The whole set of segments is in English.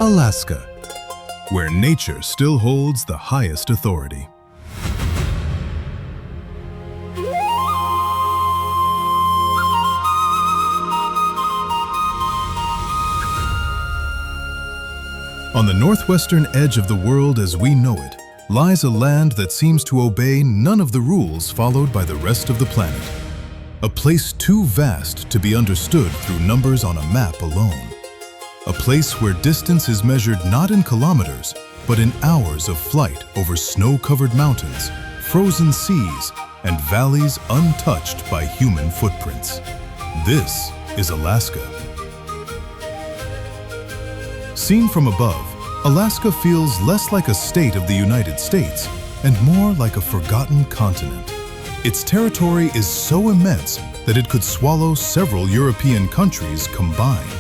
Alaska, where nature still holds the highest authority. On the northwestern edge of the world as we know it, lies a land that seems to obey none of the rules followed by the rest of the planet. A place too vast to be understood through numbers on a map alone. A place where distance is measured not in kilometers, but in hours of flight over snow-covered mountains, frozen seas, and valleys untouched by human footprints. This is Alaska. Seen from above, Alaska feels less like a state of the United States and more like a forgotten continent. Its territory is so immense that it could swallow several European countries combined.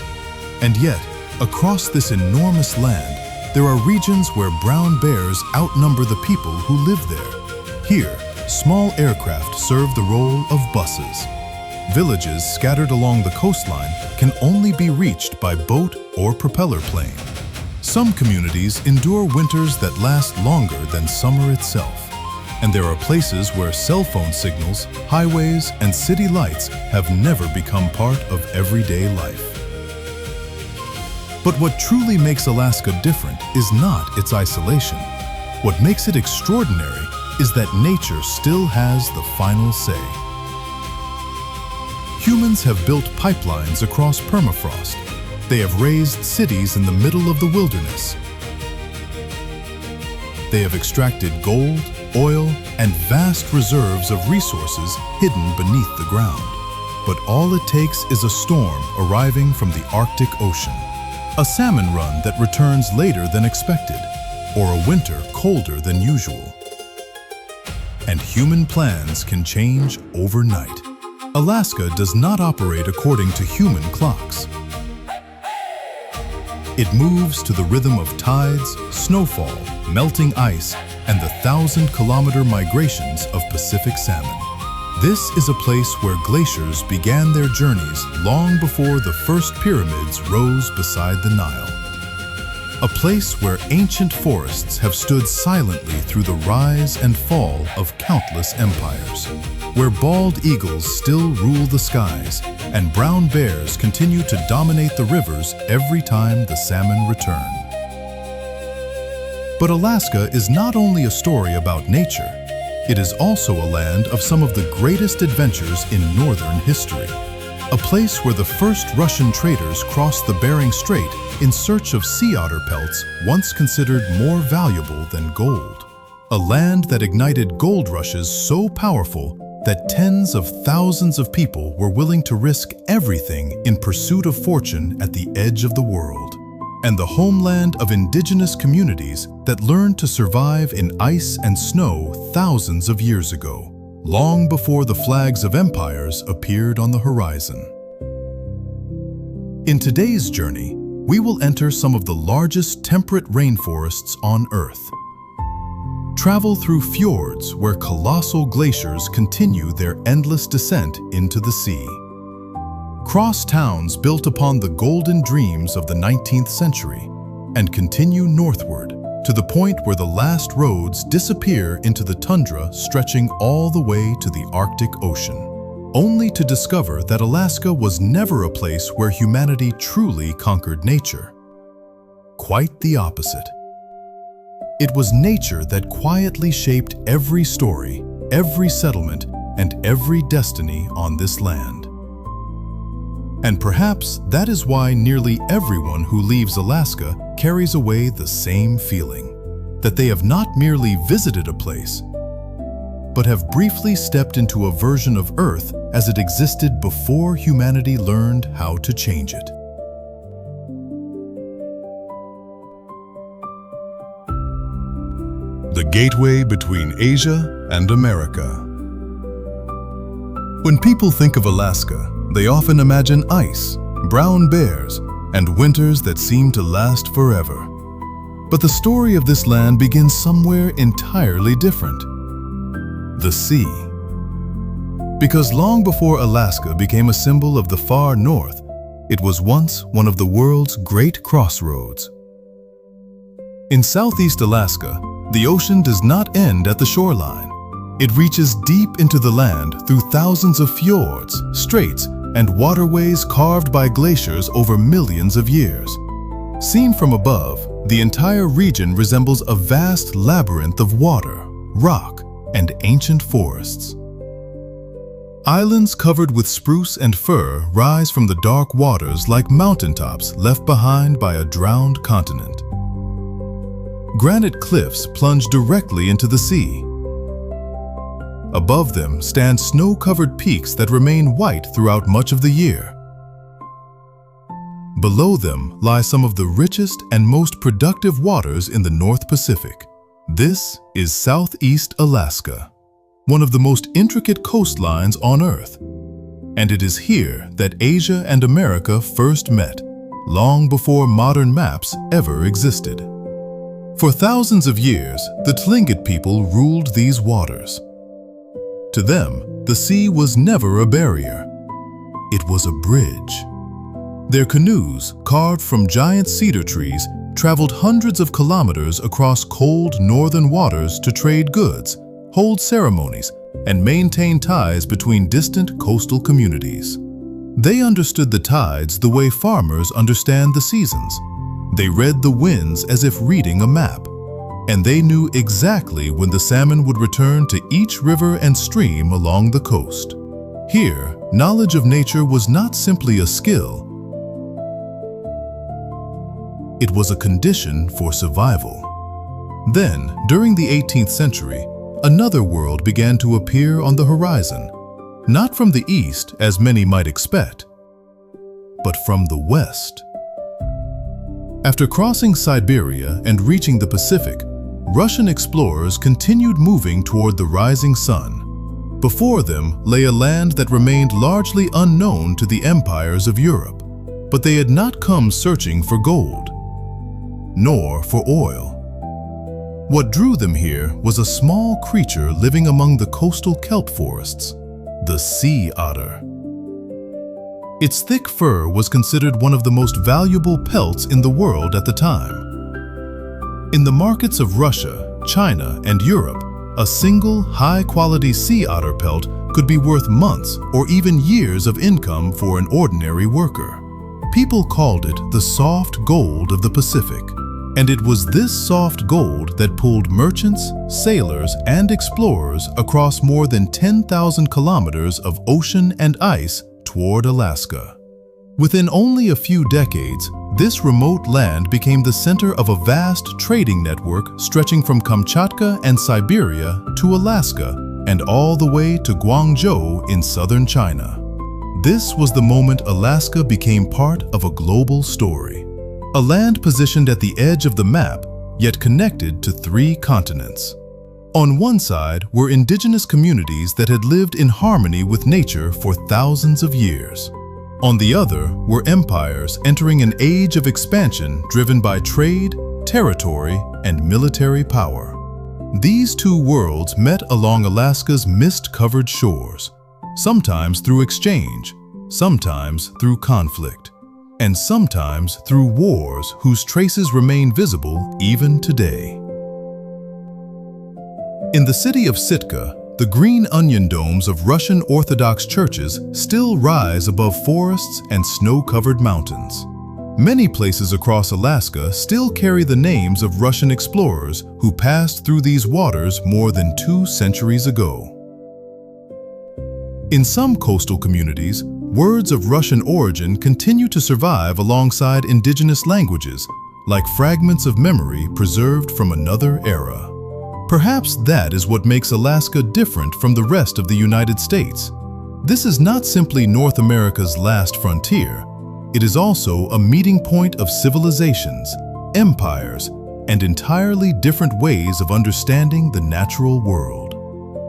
And yet, across this enormous land, there are regions where brown bears outnumber the people who live there. Here, small aircraft serve the role of buses. Villages scattered along the coastline can only be reached by boat or propeller plane. Some communities endure winters that last longer than summer itself. And there are places where cell phone signals, highways, and city lights have never become part of everyday life. But what truly makes Alaska different is not its isolation. What makes it extraordinary is that nature still has the final say. Humans have built pipelines across permafrost. They have raised cities in the middle of the wilderness. They have extracted gold, oil, and vast reserves of resources hidden beneath the ground. But all it takes is a storm arriving from the Arctic Ocean, a salmon run that returns later than expected, or a winter colder than usual. And human plans can change overnight. Alaska does not operate according to human clocks. It moves to the rhythm of tides, snowfall, melting ice, and the 1,000-kilometer migrations of Pacific salmon. This is a place where glaciers began their journeys long before the first pyramids rose beside the Nile. A place where ancient forests have stood silently through the rise and fall of countless empires. Where bald eagles still rule the skies and brown bears continue to dominate the rivers every time the salmon return. But Alaska is not only a story about nature, it is also a land of some of the greatest adventures in northern history. A place where the first Russian traders crossed the Bering Strait in search of sea otter pelts once considered more valuable than gold. A land that ignited gold rushes so powerful that tens of thousands of people were willing to risk everything in pursuit of fortune at the edge of the world. And the homeland of indigenous communities that learned to survive in ice and snow thousands of years ago, long before the flags of empires appeared on the horizon. In today's journey, we will enter some of the largest temperate rainforests on Earth. Travel through fjords where colossal glaciers continue their endless descent into the sea. Cross towns built upon the golden dreams of the 19th century and continue northward to the point where the last roads disappear into the tundra stretching all the way to the Arctic Ocean, only to discover that Alaska was never a place where humanity truly conquered nature. Quite the opposite. It was nature that quietly shaped every story, every settlement, and every destiny on this land. And perhaps that is why nearly everyone who leaves Alaska carries away the same feeling, that they have not merely visited a place, but have briefly stepped into a version of Earth as it existed before humanity learned how to change it. The gateway between Asia and America. When people think of Alaska, they often imagine ice, brown bears, and winters that seem to last forever. But the story of this land begins somewhere entirely different: the sea. Because long before Alaska became a symbol of the far north, it was once one of the world's great crossroads. In southeast Alaska, the ocean does not end at the shoreline. It reaches deep into the land through thousands of fjords, straits, and waterways carved by glaciers over millions of years. Seen from above, the entire region resembles a vast labyrinth of water, rock, and ancient forests. Islands covered with spruce and fir rise from the dark waters like mountaintops left behind by a drowned continent. Granite cliffs plunge directly into the sea. Above them stand snow-covered peaks that remain white throughout much of the year. Below them lie some of the richest and most productive waters in the North Pacific. This is Southeast Alaska, one of the most intricate coastlines on Earth. And it is here that Asia and America first met, long before modern maps ever existed. For thousands of years, the Tlingit people ruled these waters. To them, the sea was never a barrier. It was a bridge. Their canoes, carved from giant cedar trees, traveled hundreds of kilometers across cold northern waters to trade goods, hold ceremonies, and maintain ties between distant coastal communities. They understood the tides the way farmers understand the seasons. They read the winds as if reading a map. And they knew exactly when the salmon would return to each river and stream along the coast. Here, knowledge of nature was not simply a skill. It was a condition for survival. Then, during the 18th century, another world began to appear on the horizon, not from the east, as many might expect, but from the west. After crossing Siberia and reaching the Pacific, Russian explorers continued moving toward the rising sun. Before them lay a land that remained largely unknown to the empires of Europe, but they had not come searching for gold, nor for oil. What drew them here was a small creature living among the coastal kelp forests, the sea otter. Its thick fur was considered one of the most valuable pelts in the world at the time. In the markets of Russia, China, and Europe, a single high-quality sea otter pelt could be worth months or even years of income for an ordinary worker. People called it the soft gold of the Pacific, and it was this soft gold that pulled merchants, sailors, and explorers across more than 10,000 kilometers of ocean and ice toward Alaska. Within only a few decades, this remote land became the center of a vast trading network stretching from Kamchatka and Siberia to Alaska and all the way to Guangzhou in southern China. This was the moment Alaska became part of a global story. A land positioned at the edge of the map, yet connected to 3 continents. On one side were indigenous communities that had lived in harmony with nature for thousands of years. On the other were empires entering an age of expansion driven by trade, territory, and military power. These 2 worlds met along Alaska's mist-covered shores, sometimes through exchange, sometimes through conflict, and sometimes through wars whose traces remain visible even today. In the city of Sitka, the green onion domes of Russian Orthodox churches still rise above forests and snow-covered mountains. Many places across Alaska still carry the names of Russian explorers who passed through these waters more than 2 centuries ago. In some coastal communities, words of Russian origin continue to survive alongside indigenous languages, like fragments of memory preserved from another era. Perhaps that is what makes Alaska different from the rest of the United States. This is not simply North America's last frontier. It is also a meeting point of civilizations, empires, and entirely different ways of understanding the natural world.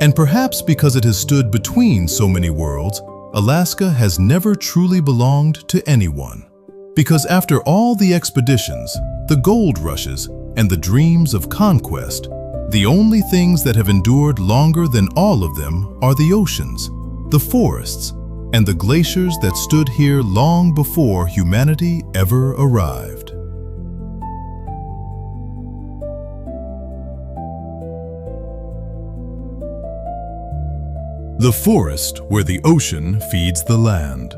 And perhaps because it has stood between so many worlds, Alaska has never truly belonged to anyone. Because after all the expeditions, the gold rushes, and the dreams of conquest, the only things that have endured longer than all of them are the oceans, the forests, and the glaciers that stood here long before humanity ever arrived. The forest where the ocean feeds the land.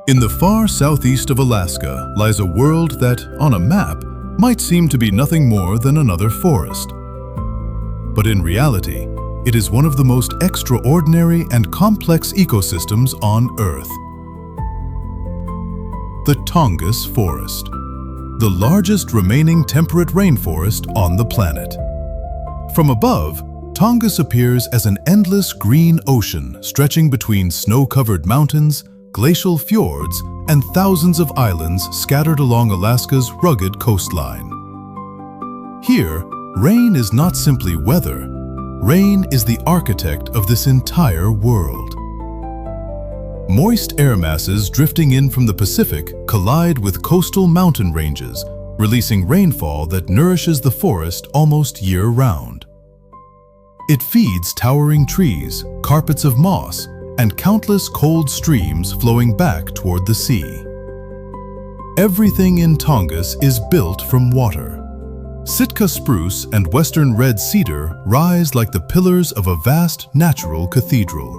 In the far southeast of Alaska lies a world that, on a map, might seem to be nothing more than another forest. But in reality, it is one of the most extraordinary and complex ecosystems on Earth. The Tongass Forest, the largest remaining temperate rainforest on the planet. From above, Tongass appears as an endless green ocean stretching between snow-covered mountains, glacial fjords, and thousands of islands scattered along Alaska's rugged coastline. Here, rain is not simply weather. Rain is the architect of this entire world. Moist air masses drifting in from the Pacific collide with coastal mountain ranges, releasing rainfall that nourishes the forest almost year-round. It feeds towering trees, carpets of moss, and countless cold streams flowing back toward the sea. Everything in Tongass is built from water. Sitka spruce and western red cedar rise like the pillars of a vast natural cathedral.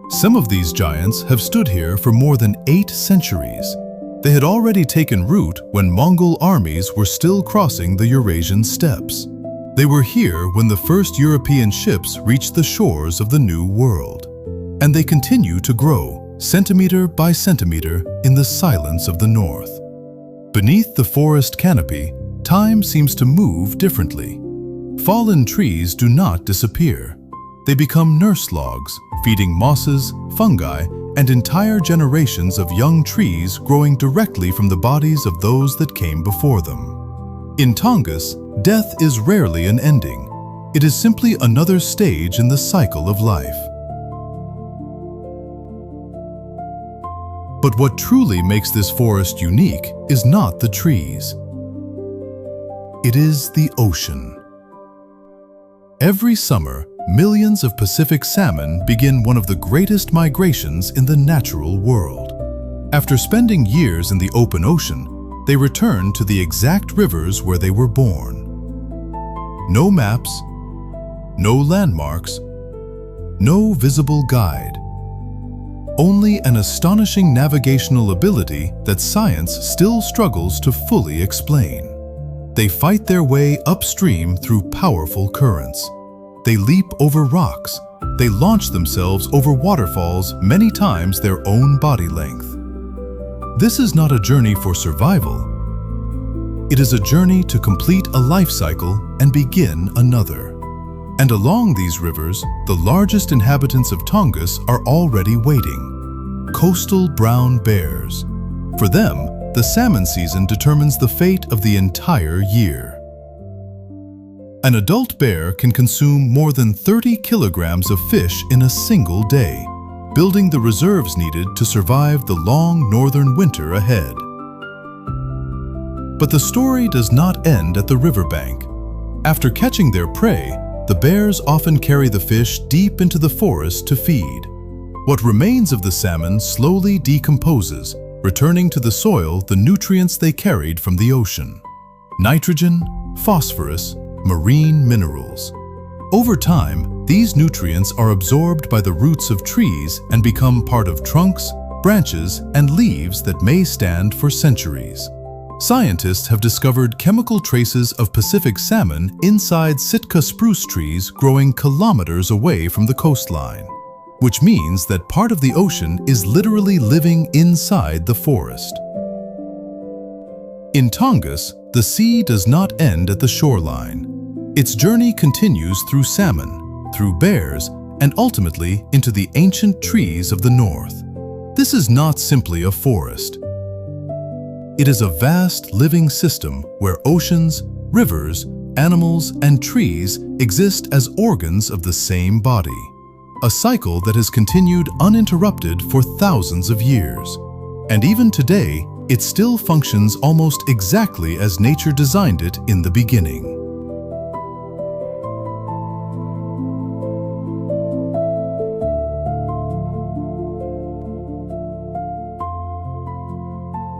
Some of these giants have stood here for more than 8 centuries. They had already taken root when Mongol armies were still crossing the Eurasian steppes. They were here when the first European ships reached the shores of the New World. And they continue to grow, centimeter by centimeter, in the silence of the north. Beneath the forest canopy, time seems to move differently. Fallen trees do not disappear. They become nurse logs, feeding mosses, fungi, and entire generations of young trees growing directly from the bodies of those that came before them. In Tongass, death is rarely an ending. It is simply another stage in the cycle of life. But what truly makes this forest unique is not the trees. It is the ocean. Every summer, millions of Pacific salmon begin one of the greatest migrations in the natural world. After spending years in the open ocean, they return to the exact rivers where they were born. No maps, no landmarks, no visible guide. Only an astonishing navigational ability that science still struggles to fully explain. They fight their way upstream through powerful currents. They leap over rocks. They launch themselves over waterfalls many times their own body length. This is not a journey for survival. It is a journey to complete a life cycle and begin another. And along these rivers, the largest inhabitants of Tongass are already waiting. Coastal brown bears. For them, the salmon season determines the fate of the entire year. An adult bear can consume more than 30 kilograms of fish in a single day, building the reserves needed to survive the long northern winter ahead. But the story does not end at the riverbank. After catching their prey, the bears often carry the fish deep into the forest to feed. What remains of the salmon slowly decomposes, returning to the soil the nutrients they carried from the ocean. Nitrogen, phosphorus, marine minerals. Over time, these nutrients are absorbed by the roots of trees and become part of trunks, branches, and leaves that may stand for centuries. Scientists have discovered chemical traces of Pacific salmon inside Sitka spruce trees growing kilometers away from the coastline, which means that part of the ocean is literally living inside the forest. In Tongass, the sea does not end at the shoreline. Its journey continues through salmon, through bears, and ultimately into the ancient trees of the north. This is not simply a forest. It is a vast living system where oceans, rivers, animals, and trees exist as organs of the same body. A cycle that has continued uninterrupted for thousands of years. And even today, it still functions almost exactly as nature designed it in the beginning.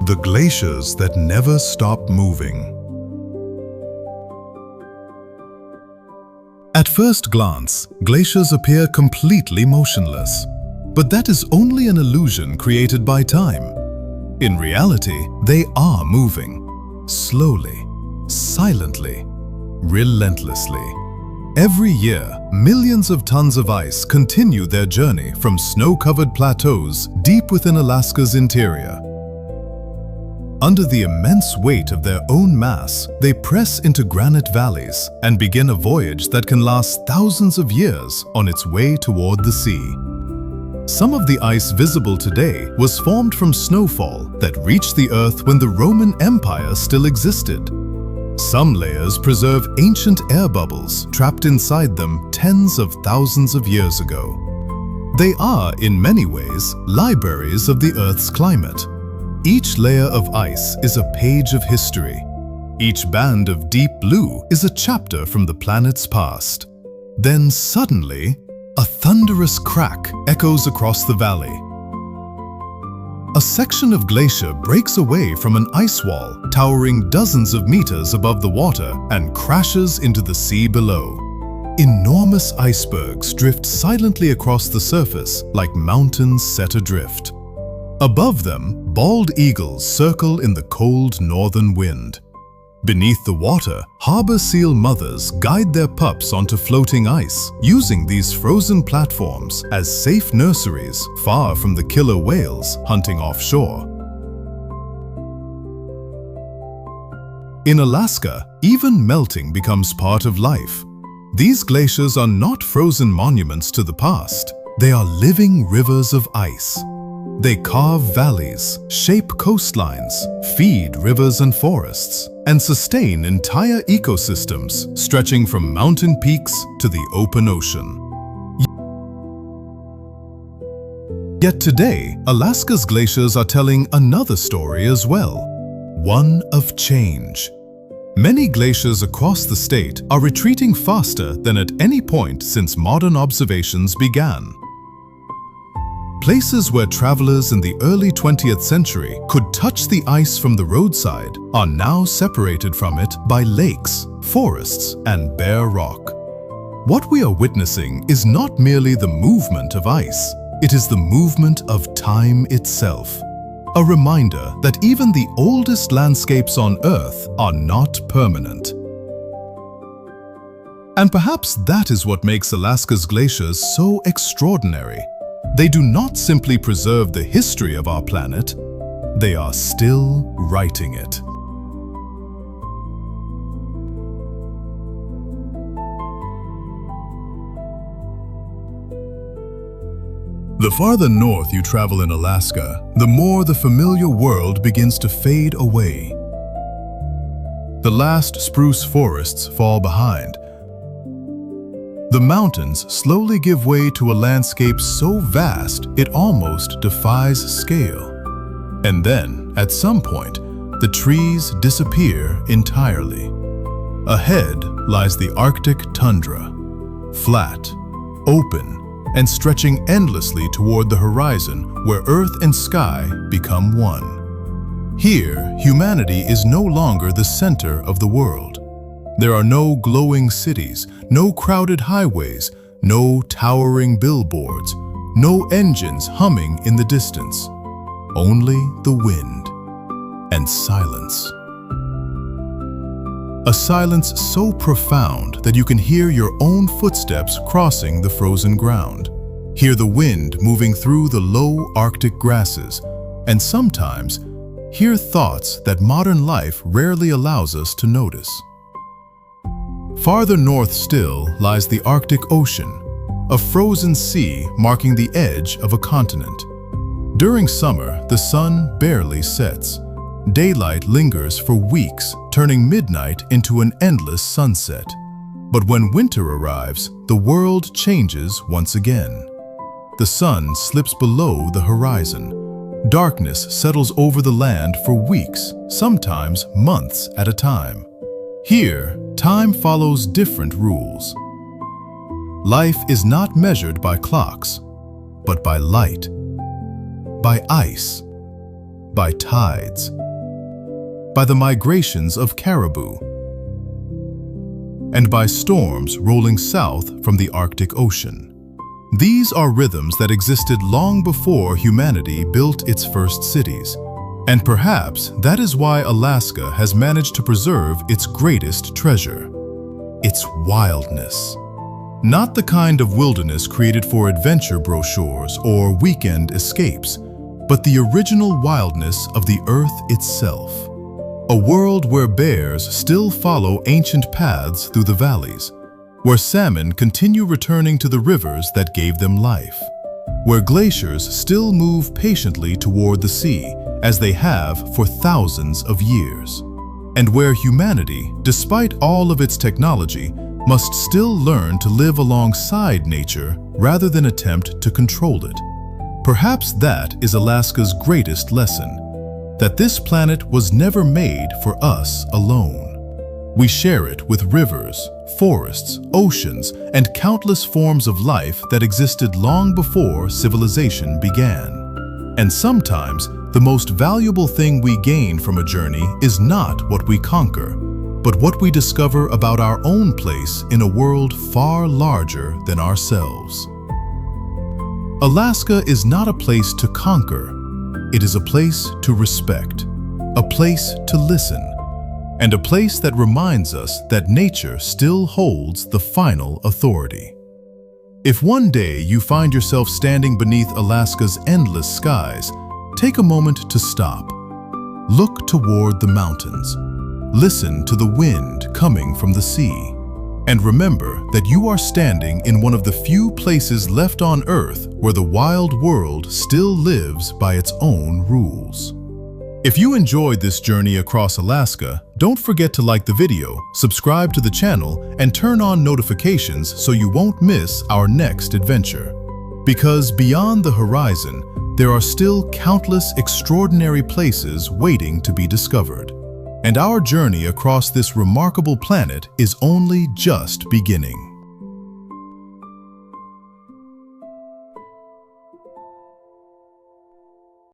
The glaciers that never stop moving. first glance, glaciers appear completely motionless. But that is only an illusion created by time. In reality, they are moving. Slowly, silently, relentlessly. Every year, millions of tons of ice continue their journey from snow-covered plateaus deep within Alaska's interior. Under the immense weight of their own mass, they press into granite valleys and begin a voyage that can last thousands of years on its way toward the sea. Some of the ice visible today was formed from snowfall that reached the Earth when the Roman Empire still existed. Some layers preserve ancient air bubbles trapped inside them tens of thousands of years ago. They are, in many ways, libraries of the Earth's climate. Each layer of ice is a page of history. Each band of deep blue is a chapter from the planet's past. Then suddenly, a thunderous crack echoes across the valley. A section of glacier breaks away from an ice wall, towering dozens of meters above the water and crashes into the sea below. Enormous icebergs drift silently across the surface like mountains set adrift. Above them, bald eagles circle in the cold northern wind. Beneath the water, harbor seal mothers guide their pups onto floating ice, using these frozen platforms as safe nurseries far from the killer whales hunting offshore. In Alaska, even melting becomes part of life. These glaciers are not frozen monuments to the past. They are living rivers of ice. They carve valleys, shape coastlines, feed rivers and forests, and sustain entire ecosystems stretching from mountain peaks to the open ocean. Yet today, Alaska's glaciers are telling another story as well, one of change. Many glaciers across the state are retreating faster than at any point since modern observations began. Places where travelers in the early 20th century could touch the ice from the roadside are now separated from it by lakes, forests, and bare rock. What we are witnessing is not merely the movement of ice, it is the movement of time itself. A reminder that even the oldest landscapes on Earth are not permanent. And perhaps that is what makes Alaska's glaciers so extraordinary. They do not simply preserve the history of our planet, they are still writing it. The farther north you travel in Alaska, the more the familiar world begins to fade away. The last spruce forests fall behind. The mountains slowly give way to a landscape so vast it almost defies scale. And then, at some point, the trees disappear entirely. Ahead lies the Arctic tundra, flat, open, and stretching endlessly toward the horizon where earth and sky become one. Here, humanity is no longer the center of the world. There are no glowing cities, no crowded highways, no towering billboards, no engines humming in the distance. Only the wind and silence. A silence so profound that you can hear your own footsteps crossing the frozen ground. Hear the wind moving through the low Arctic grasses, and sometimes hear thoughts that modern life rarely allows us to notice. Farther north still lies the Arctic Ocean, a frozen sea marking the edge of a continent. During summer, the sun barely sets. Daylight lingers for weeks, turning midnight into an endless sunset. But when winter arrives, the world changes once again. The sun slips below the horizon. Darkness settles over the land for weeks, sometimes months at a time. Here, time follows different rules. Life is not measured by clocks, but by light, by ice, by tides, by the migrations of caribou. and by storms rolling south from the Arctic Ocean. These are rhythms that existed long before humanity built its first cities. And perhaps that is why Alaska has managed to preserve its greatest treasure: its wildness. Not the kind of wilderness created for adventure brochures or weekend escapes, but the original wildness of the earth itself. A world where bears still follow ancient paths through the valleys, where salmon continue returning to the rivers that gave them life, where glaciers still move patiently toward the sea as they have for thousands of years, and where humanity, despite all of its technology, must still learn to live alongside nature rather than attempt to control it. Perhaps that is Alaska's greatest lesson, that this planet was never made for us alone. We share it with rivers, forests, oceans, and countless forms of life that existed long before civilization began. And sometimes, the most valuable thing we gain from a journey is not what we conquer, but what we discover about our own place in a world far larger than ourselves. Alaska is not a place to conquer. It is a place to respect, a place to listen, and a place that reminds us that nature still holds the final authority. If one day you find yourself standing beneath Alaska's endless skies, take a moment to stop. Look toward the mountains. Listen to the wind coming from the sea. And remember that you are standing in one of the few places left on Earth where the wild world still lives by its own rules. If you enjoyed this journey across Alaska, don't forget to like the video, subscribe to the channel, and turn on notifications so you won't miss our next adventure. Because beyond the horizon, there are still countless extraordinary places waiting to be discovered. And our journey across this remarkable planet is only just beginning.